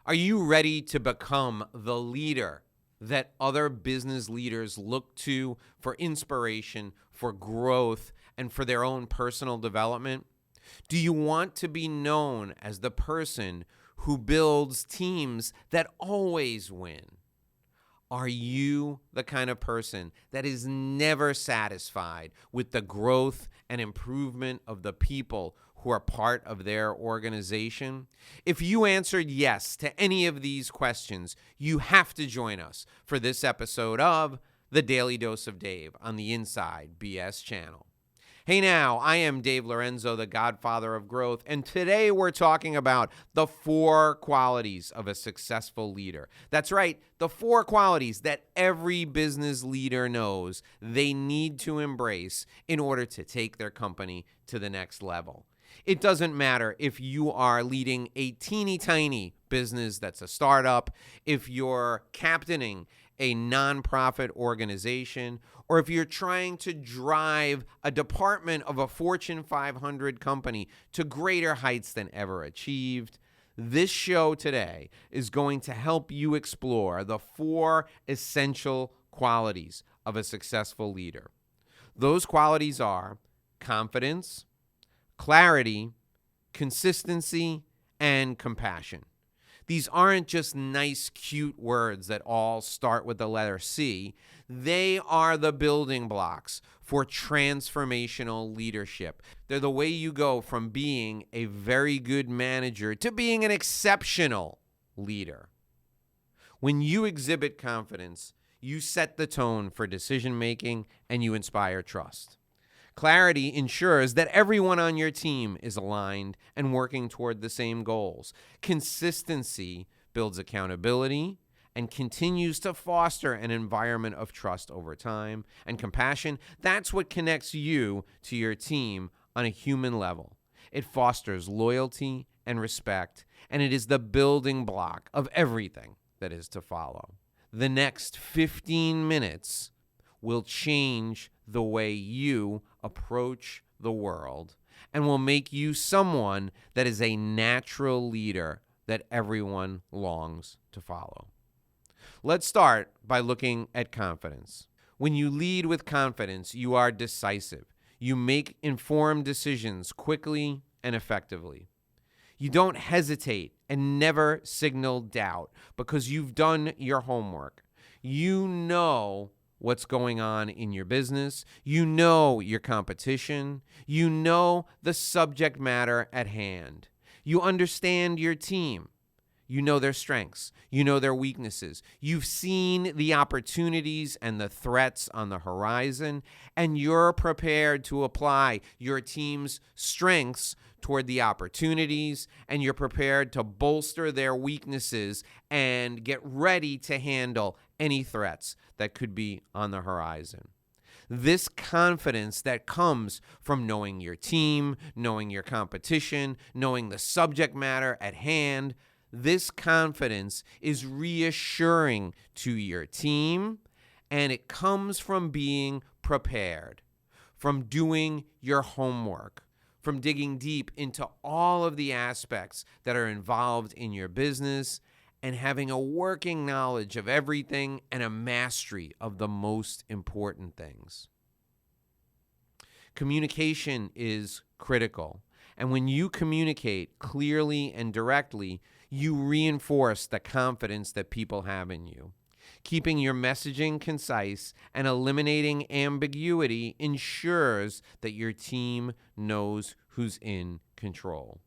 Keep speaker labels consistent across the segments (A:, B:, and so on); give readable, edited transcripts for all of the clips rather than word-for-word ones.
A: Are you ready to become the leader that other business leaders look to for inspiration, for growth, and for their own personal development? Do you want to be known as the person who builds teams that always win? Are you the kind of person that is never satisfied with the growth and improvement of the people who are part of their organization? If you answered yes to any of these questions, you have to join us for this episode of The Daily Dose of Dave on the Inside BS channel. Hey now, I am Dave Lorenzo, the godfather of growth, and today we're talking about the 4 qualities of a successful leader. That's right, the 4 qualities that every business leader knows they need to embrace in order to take their company to the next level. It doesn't matter if you are leading a teeny tiny business that's a startup, if you're captaining a nonprofit organization, or if you're trying to drive a department of a Fortune 500 company to greater heights than ever achieved. This show today is going to help you explore the 4 essential qualities of a successful leader. Those qualities are confidence, clarity, consistency, and compassion. These aren't just nice, cute words that all start with the letter C. They are the building blocks for transformational leadership. They're the way you go from being a very good manager to being an exceptional leader. When you exhibit confidence, you set the tone for decision-making and you inspire trust. Clarity ensures that everyone on your team is aligned and working toward the same goals. Consistency builds accountability and continues to foster an environment of trust over time. And compassion, that's what connects you to your team on a human level. It fosters loyalty and respect, and it is the building block of everything that is to follow. The next 15 minutes will change the way you approach the world and will make you someone that is a natural leader that everyone longs to follow. Let's start by looking at confidence. When you lead with confidence, you are decisive. You make informed decisions quickly and effectively. You don't hesitate and never signal doubt because you've done your homework. You know what's going on in your business. You know your competition. You know the subject matter at hand. You understand your team. You know their strengths. You know their weaknesses. You've seen the opportunities and the threats on the horizon, and you're prepared to apply your team's strengths toward the opportunities, and you're prepared to bolster their weaknesses and get ready to handle any threats that could be on the horizon. This confidence that comes from knowing your team, knowing your competition, knowing the subject matter at hand, this confidence is reassuring to your team, and it comes from being prepared, from doing your homework, from digging deep into all of the aspects that are involved in your business, and having a working knowledge of everything and a mastery of the most important things. Communication is critical, and when you communicate clearly and directly, you reinforce the confidence that people have in you. Keeping your messaging concise and eliminating ambiguity ensures that your team knows who's in control.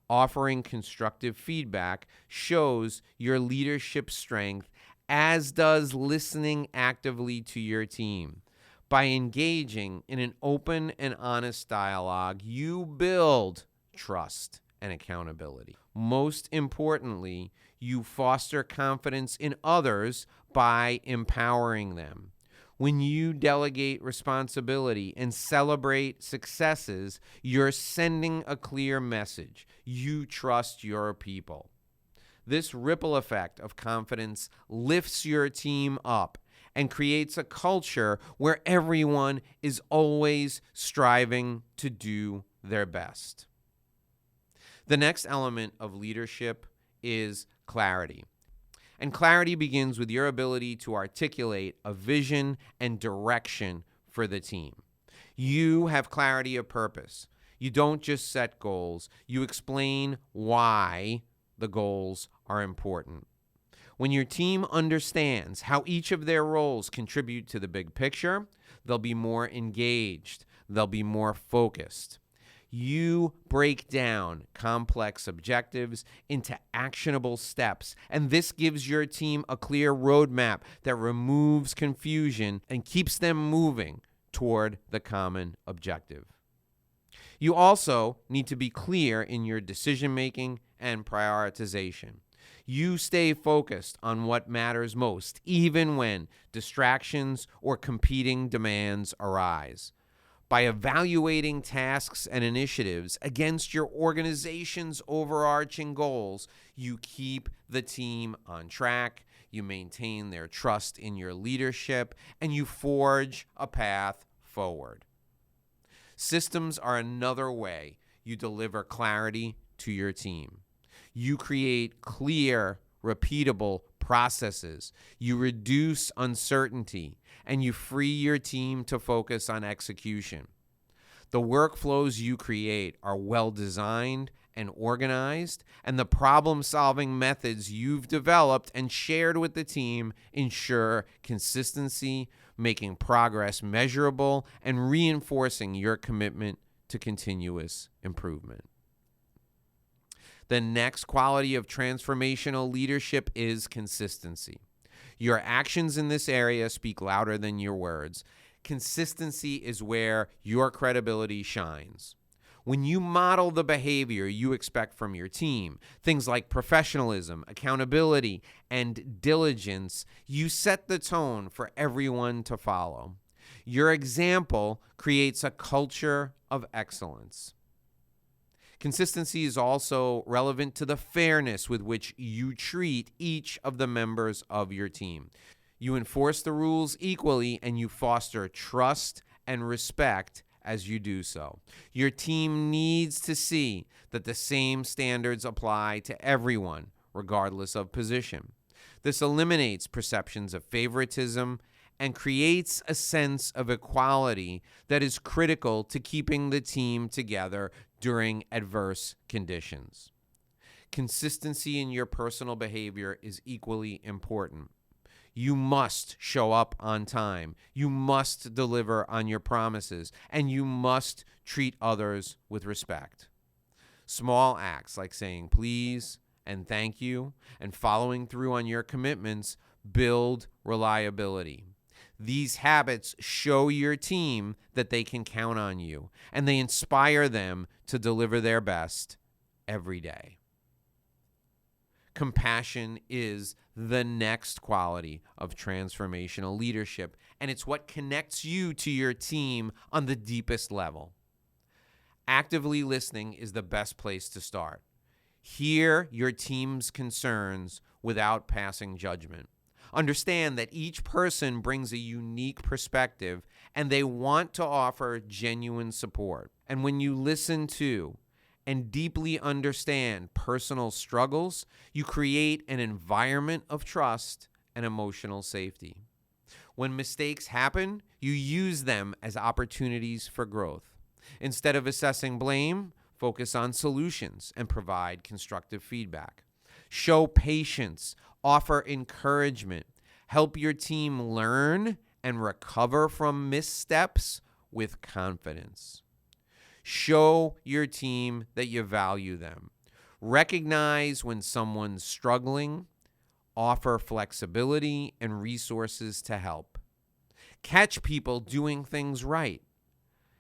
A: Offering constructive feedback shows your leadership strength, as does listening actively to your team. By engaging in an open and honest dialogue, you build trust and accountability. Most importantly, you foster confidence in others by empowering them. When you delegate responsibility and celebrate successes, you're sending a clear message. You trust your people. This ripple effect of confidence lifts your team up and creates a culture where everyone is always striving to do their best. The next element of leadership is clarity. And clarity begins with your ability to articulate a vision and direction for the team. You have clarity of purpose. You don't just set goals, you explain why the goals are important. When your team understands how each of their roles contribute to the big picture, they'll be more engaged, they'll be more focused. You break down complex objectives into actionable steps, and this gives your team a clear roadmap that removes confusion and keeps them moving toward the common objective. You also need to be clear in your decision-making and prioritization. You stay focused on what matters most, even when distractions or competing demands arise. By evaluating tasks and initiatives against your organization's overarching goals, you keep the team on track, you maintain their trust in your leadership, and you forge a path forward. Systems are another way you deliver clarity to your team. You create clear, repeatable processes. You reduce uncertainty, and you free your team to focus on execution. The workflows you create are well designed and organized, and the problem-solving methods you've developed and shared with the team ensure consistency, making progress measurable, and reinforcing your commitment to continuous improvement. The next quality of transformational leadership is consistency. Your actions in this area speak louder than your words. Consistency is where your credibility shines. When you model the behavior you expect from your team, things like professionalism, accountability, and diligence, you set the tone for everyone to follow. Your example creates a culture of excellence. Consistency is also relevant to the fairness with which you treat each of the members of your team. You enforce the rules equally, and you foster trust and respect as you do so. Your team needs to see that the same standards apply to everyone, regardless of position. This eliminates perceptions of favoritism and creates a sense of equality that is critical to keeping the team together during adverse conditions. Consistency in your personal behavior is equally important. You must show up on time. You must deliver on your promises, and you must treat others with respect. Small acts like saying please and thank you and following through on your commitments build reliability. These habits show your team that they can count on you, and they inspire them to deliver their best every day. Compassion is the next quality of transformational leadership, and it's what connects you to your team on the deepest level. Actively listening is the best place to start. Hear your team's concerns without passing judgment. Understand that each person brings a unique perspective, and they want to offer genuine support. And when you listen to and deeply understand personal struggles, you create an environment of trust and emotional safety. When mistakes happen, you use them as opportunities for growth. Instead of assessing blame, focus on solutions and provide constructive feedback. Show patience, offer encouragement, help your team learn and recover from missteps with confidence. Show your team that you value them. Recognize when someone's struggling. Offer flexibility and resources to help. Catch people doing things right.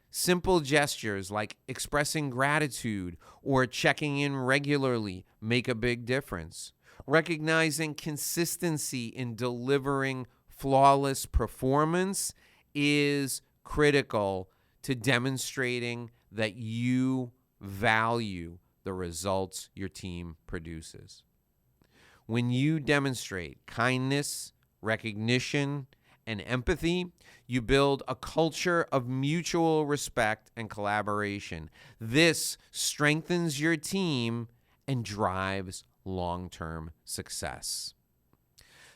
A: Simple gestures like expressing gratitude or checking in regularly make a big difference. Recognizing consistency in delivering flawless performance is critical to demonstrating that you value the results your team produces. When you demonstrate kindness, recognition, and empathy, you build a culture of mutual respect and collaboration. This strengthens your team and drives long-term success.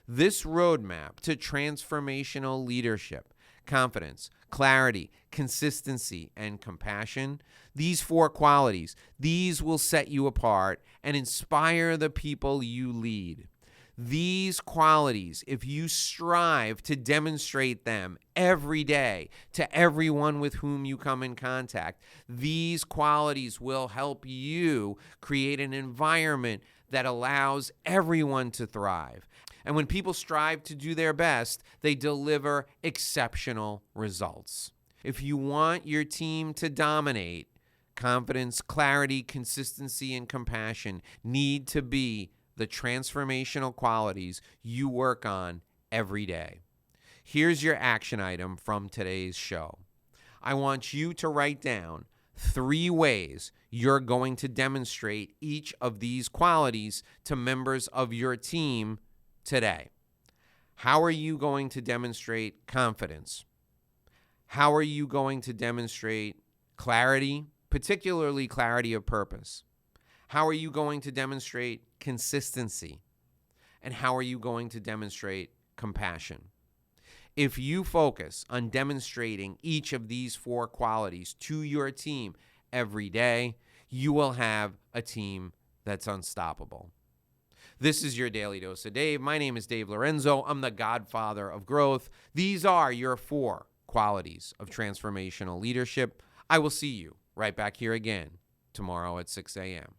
A: This roadmap to transformational leadership, confidence, clarity, consistency, and compassion, these 4 qualities, these will set you apart and inspire the people you lead. These qualities, if you strive to demonstrate them every day to everyone with whom you come in contact, these qualities will help you create an environment that allows everyone to thrive. And when people strive to do their best, they deliver exceptional results. If you want your team to dominate, confidence, clarity, consistency, and compassion need to be the transformational qualities you work on every day. Here's your action item from today's show. I want you to write down 3 ways you're going to demonstrate each of these qualities to members of your team today. How are you going to demonstrate confidence? How are you going to demonstrate clarity, particularly clarity of purpose? How are you going to demonstrate consistency? And how are you going to demonstrate compassion? If you focus on demonstrating each of these 4 qualities to your team every day, you will have a team that's unstoppable. This is your Daily Dose of Dave. My name is Dave Lorenzo. I'm the godfather of growth. These are your 4 qualities of transformational leadership. I will see you right back here again tomorrow at 6 a.m.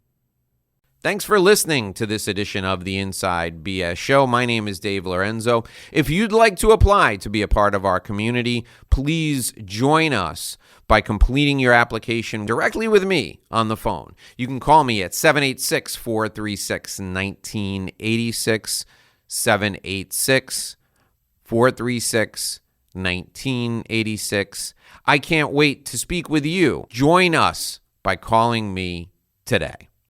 A: Thanks for listening to this edition of the Inside BS Show. My name is Dave Lorenzo. If you'd like to apply to be a part of our community, please join us by completing your application directly with me on the phone. You can call me at 786-436-1986, 786-436-1986. I can't wait to speak with you. Join us by calling me today.